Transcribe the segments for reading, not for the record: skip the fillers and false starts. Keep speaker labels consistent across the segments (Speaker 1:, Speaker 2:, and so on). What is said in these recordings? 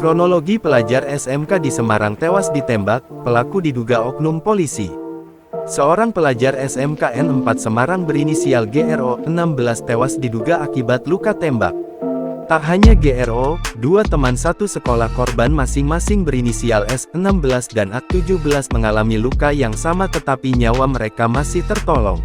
Speaker 1: Kronologi pelajar SMK di Semarang tewas ditembak, pelaku diduga oknum polisi. Seorang pelajar SMKN 4 Semarang berinisial GRO, 16 tewas diduga akibat luka tembak. Tak hanya GRO, dua teman satu sekolah korban masing-masing berinisial S, 16 dan A, 17 mengalami luka yang sama tetapi nyawa mereka masih tertolong.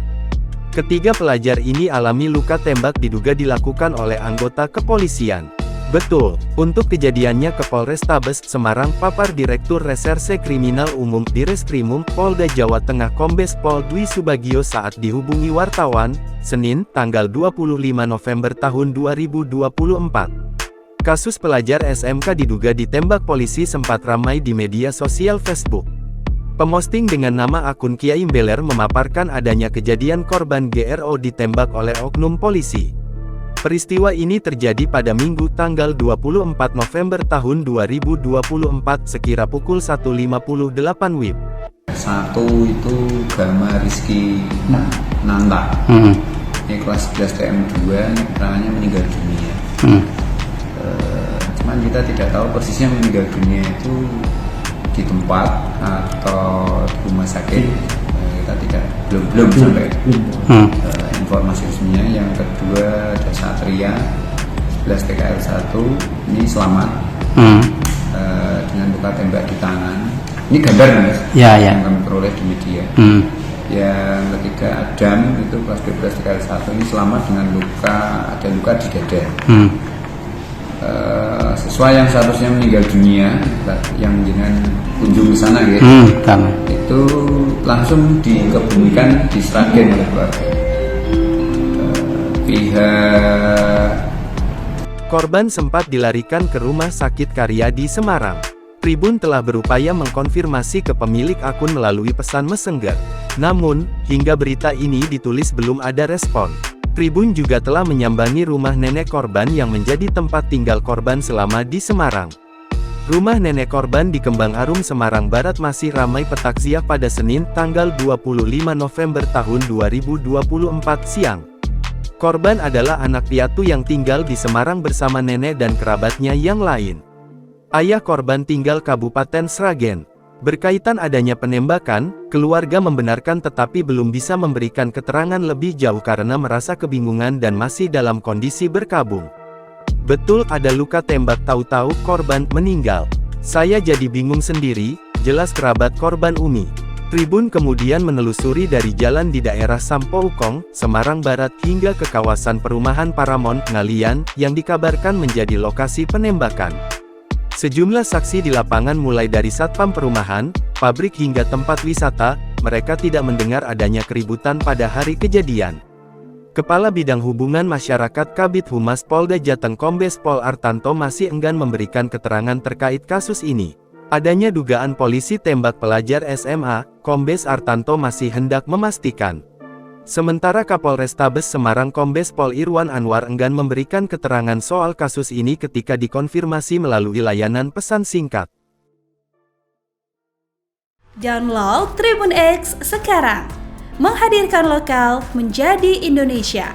Speaker 1: Ketiga pelajar ini alami luka tembak diduga dilakukan oleh anggota kepolisian. Betul, untuk kejadiannya Kapolrestabes Semarang papar Direktur Reserse Kriminal Umum Direskrimum Polda Jawa Tengah Kombes Pol Dwi Subagio saat dihubungi wartawan, Senin, tanggal 25 November tahun 2024. Kasus pelajar SMK diduga ditembak polisi sempat ramai di media sosial Facebook. Pemosting dengan nama akun Kiai Mbeler memaparkan adanya kejadian korban GRO ditembak oleh oknum polisi. Peristiwa ini terjadi pada Minggu tanggal 24 November tahun 2024 sekira pukul 1.58 WIB.
Speaker 2: Satu itu Gama Rizky Nanta, ini kelas 11 TM2, keterangannya meninggal dunia. Cuman kita tidak tahu persisnya meninggal dunia itu di tempat atau di rumah sakit. Kita belum sampai informasi resminya. Yang kedua ada Satria 11 TKL 1, ini selamat dengan luka tembak di tangan. Ini gambar mas, yang kami peroleh di media. Yang ketiga Adam itu kelas 12 TKL 1, ini selamat dengan ada luka di dada. Sesuai yang seharusnya meninggal dunia, yang dengan kunjung ke sana gitu, itu langsung dikebumikan di Sragen oleh keluarga. Pihak
Speaker 1: korban sempat dilarikan ke Rumah Sakit Karyadi Semarang. Tribun telah berupaya mengkonfirmasi ke pemilik akun melalui pesan Messenger. Namun, hingga berita ini ditulis belum ada respon. Tribun juga telah menyambangi rumah nenek korban yang menjadi tempat tinggal korban selama di Semarang. Rumah nenek korban di Kembang Arum Semarang Barat masih ramai petakziah pada Senin tanggal 25 November tahun 2024 siang. Korban adalah anak piatu yang tinggal di Semarang bersama nenek dan kerabatnya yang lain. Ayah korban tinggal Kabupaten Sragen. Berkaitan adanya penembakan, keluarga membenarkan tetapi belum bisa memberikan keterangan lebih jauh karena merasa kebingungan dan masih dalam kondisi berkabung. Betul ada luka tembak, tahu-tahu korban meninggal. Saya jadi bingung sendiri, jelas kerabat korban Umi. Tribun kemudian menelusuri dari jalan di daerah Sampoukong, Semarang Barat hingga ke kawasan perumahan Paramount, Ngalian, yang dikabarkan menjadi lokasi penembakan. Sejumlah saksi di lapangan mulai dari satpam perumahan, pabrik hingga tempat wisata, mereka tidak mendengar adanya keributan pada hari kejadian. Kepala Bidang Hubungan Masyarakat Kabid Humas Polda Jateng Kombes Pol Artanto masih enggan memberikan keterangan terkait kasus ini. Adanya dugaan polisi tembak pelajar SMA, Kombes Artanto masih hendak memastikan. Sementara Kapolrestabes Semarang Kombes Pol Irwan Anwar enggan memberikan keterangan soal kasus ini ketika dikonfirmasi melalui layanan pesan singkat.
Speaker 3: Download Tribun X sekarang, menghadirkan lokal menjadi Indonesia.